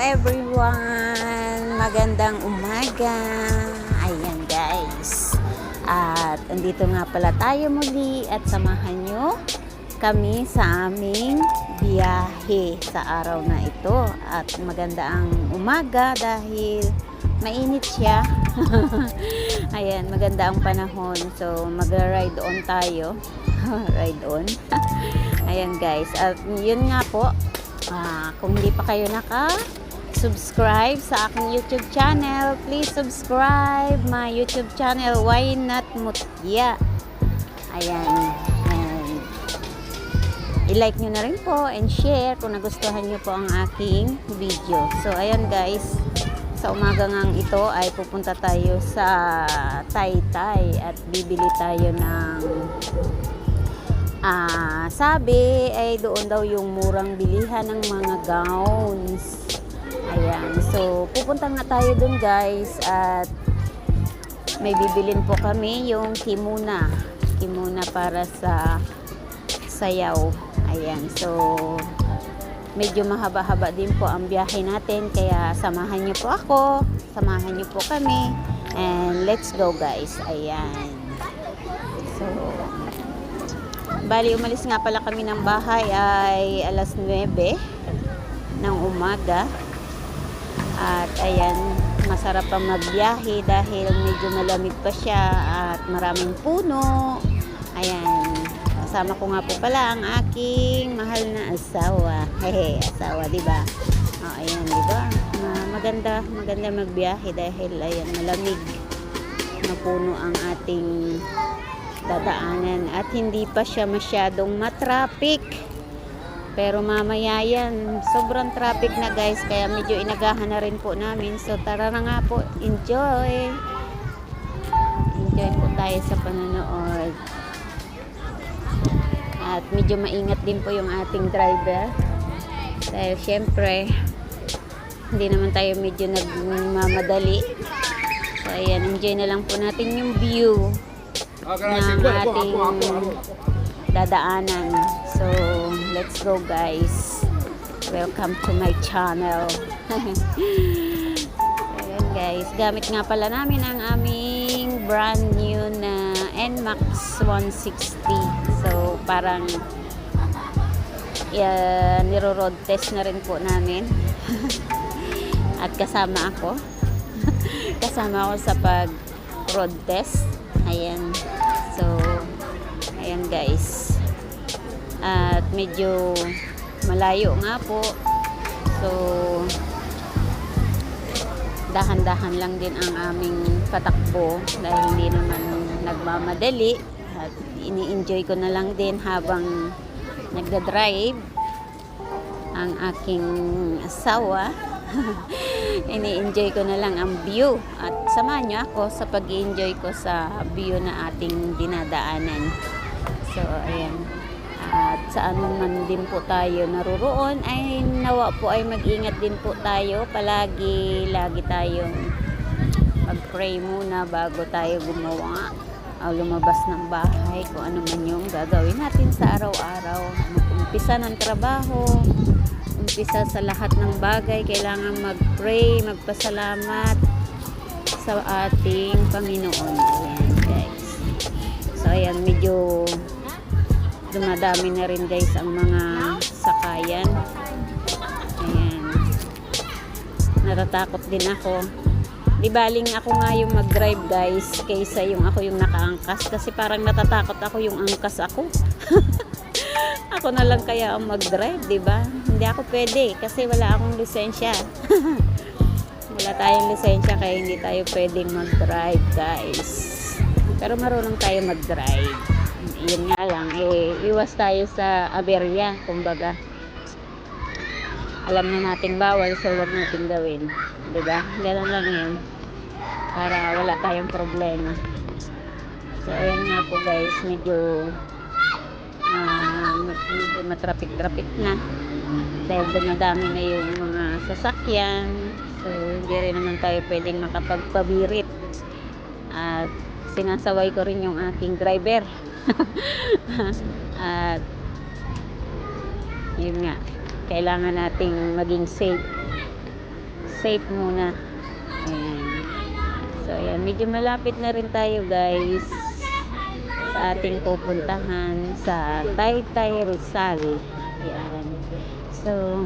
everyone! Magandang umaga! Ayan guys. At andito nga pala tayo muli at samahan nyo kami sa aming biyahe sa araw na ito. At maganda ang umaga dahil mainit siya. Ayan, maganda ang panahon. So mag-ride on tayo. Ride on. Ayan guys. At yun nga po. Kung hindi pa kayo naka-subscribe sa aking YouTube channel, please subscribe my YouTube channel, Why Not Mutya. Ayan. And i-like nyo na rin po and share kung nagustuhan nyo po ang aking video. So, ayan guys. Sa umaga ngang ito ay pupunta tayo sa Taytay at bibili tayo ng sabi ay doon daw yung murang bilihan ng mga gowns. Ayan. So, pupunta nga tayo doon guys at may bibilin po kami yung kimuna. Kimuna para sa sayaw. Ayan. So, medyo mahaba-haba din po ang biyahe natin. Kaya samahan niyo po ako. Samahan niyo po kami. And let's go guys. Ayan. So, bali, umalis nga pala kami ng bahay ay alas 9 ng umaga. At ayan, masarap pa magbiyahe dahil medyo malamig pa siya at maraming puno. Ayan, kasama ko nga po pala ang aking mahal na asawa. Hehe, asawa, diba? Ayan, diba? Maganda magbiyahe dahil ayan, malamig na puno ang ating dadaanan at hindi pa siya masyadong matraffic. Pero mamaya yan, sobrang traffic na guys, kaya medyo inagahan na rin po namin. So tara na nga po, enjoy po tayo sa panonood. At medyo maingat din po yung ating driver dahil syempre hindi naman tayo medyo nagmamadali. So ayan, enjoy na lang po natin yung view ng ating dadaanan. So, let's go guys. Welcome to my channel. Ayan guys, gamit nga pala namin ang aming brand new na NMAX 160. So, parang niro-road test na rin po namin. At kasama ako. Kasama ako sa pag-road test. Ayan. So, ayan guys. At medyo malayo nga po. So, dahan-dahan lang din ang aming patakbo dahil hindi naman nagmamadali. At ini-enjoy ko na lang din habang nagda-drive ang aking asawa. Ini-enjoy ko na lang ang view at samahan nyo ako sa pag-enjoy ko sa view na ating dinadaanan. So ayan, at saan man din po tayo naruroon ay nawa po ay mag-ingat din po tayo palagi. Lagi tayong mag-pray muna bago tayo gumawa o lumabas ng bahay kung ano man yung gagawin natin sa araw-araw. Mag-umpisa ng trabaho, umpisa sa lahat ng bagay, kailangan mag-pray, magpasalamat sa ating Panginoon. Ayan guys. So ayan, medyo dumadami na rin guys ang mga sakayan. Ayan. Natatakot din ako. Di baling ako nga yung mag-drive guys kaysa yung ako yung nakaangkas kasi parang natatakot ako yung angkas ako. Ako na lang kaya ang mag-drive, di ba? Hindi ako pwede kasi wala akong lisensya. Wala tayong lisensya kaya hindi tayo pwedeng mag-drive, guys. Pero marunong tayo mag-drive. Yun nga lang, iwas tayo sa aberya, kumbaga. Alam na nating bawal, so huwag nating gawin. Di ba? Ganun lang yun. Para wala tayong problema. So, ayan nga po guys, medyo matraffic na dahil dumadami na yung mga sasakyan. So hindi rin naman tayo pwedeng makapagpabirit at sinasaway ko rin yung aking driver. At yun nga, kailangan nating maging safe safe muna. Ayan. So, ayan. Medyo malapit na rin tayo, guys, sa ating pupuntahan sa Taytay Rizal. Ayan. So,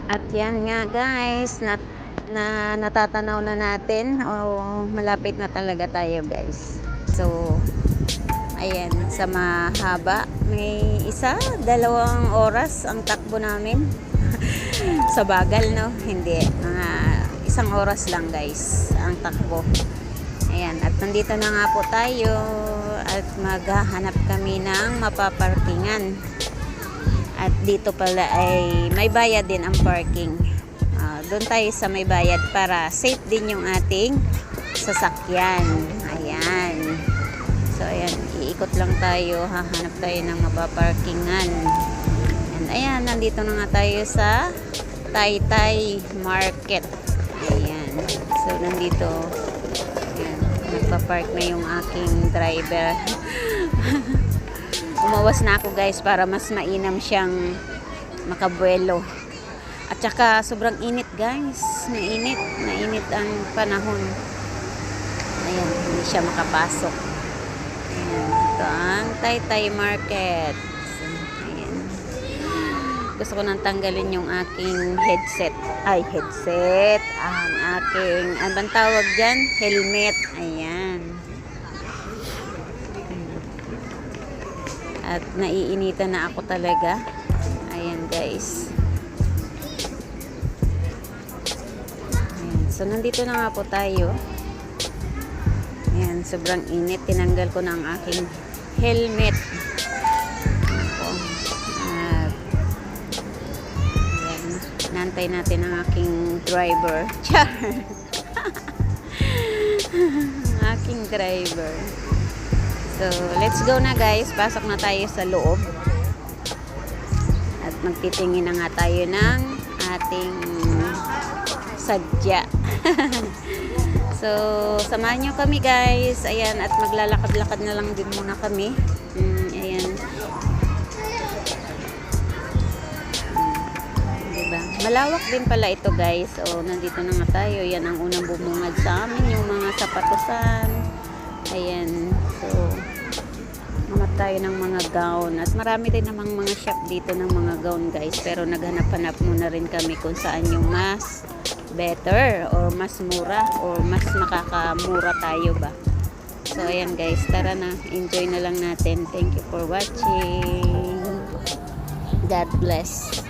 at yan nga, guys, natatanaw na natin, o malapit na talaga tayo, guys. So, ayan, sa mahaba, may 1-2 oras ang takbo namin. Sa bagal, no? Hindi, mga 1 oras lang, guys, ang takbo. Ayan, at nandito na nga po tayo at maghahanap kami ng mapaparkingan. At dito pala ay may bayad din ang parking. doon tayo sa may bayad para safe din yung ating sasakyan. Ayan. So, ayan, iikot lang tayo. Hahanap tayo ng mapaparkingan. And ayan, nandito na nga tayo sa Taytay Market. Ayan. So, nandito. Ayan, nagpa-park na yung aking driver. Umawas na ako guys para mas mainam siyang makabuelo. At saka sobrang init guys. Mainit ang panahon. Ayan, hindi siya makapasok. Ayan, ito ang Taytay Market. Ayan. Gusto ko nang tanggalin yung aking headset. Ay, headset. Ang aking, ano bang tawag dyan? Helmet. Ayan. At naiinitan na ako talaga. Ayan guys. Ayan. So nandito na nga po tayo. Ayan, sobrang init. Tinanggal ko na ang aking helmet. Ako. At ayan, nantay natin ang aking driver. Char! Ang aking driver. So, let's go na guys. Pasok na tayo sa loob. At magtitingin na nga tayo ng ating sadya. So, samahan nyo kami guys. Ayan, at maglalakad-lakad na lang din muna kami. Ayan. Diba? Malawak din pala ito guys. So, nandito na nga tayo. Yan ang unang bumungad sa amin. Yung mga sapatusan. Ayan. So, namat tayo ng mga gown. At marami din namang mga shop dito ng mga gown guys. Pero naghanap-hanap muna rin kami kung saan yung mas better or mas mura or mas makakamura tayo ba. So, ayan guys. Tara na. Enjoy na lang natin. Thank you for watching. God bless.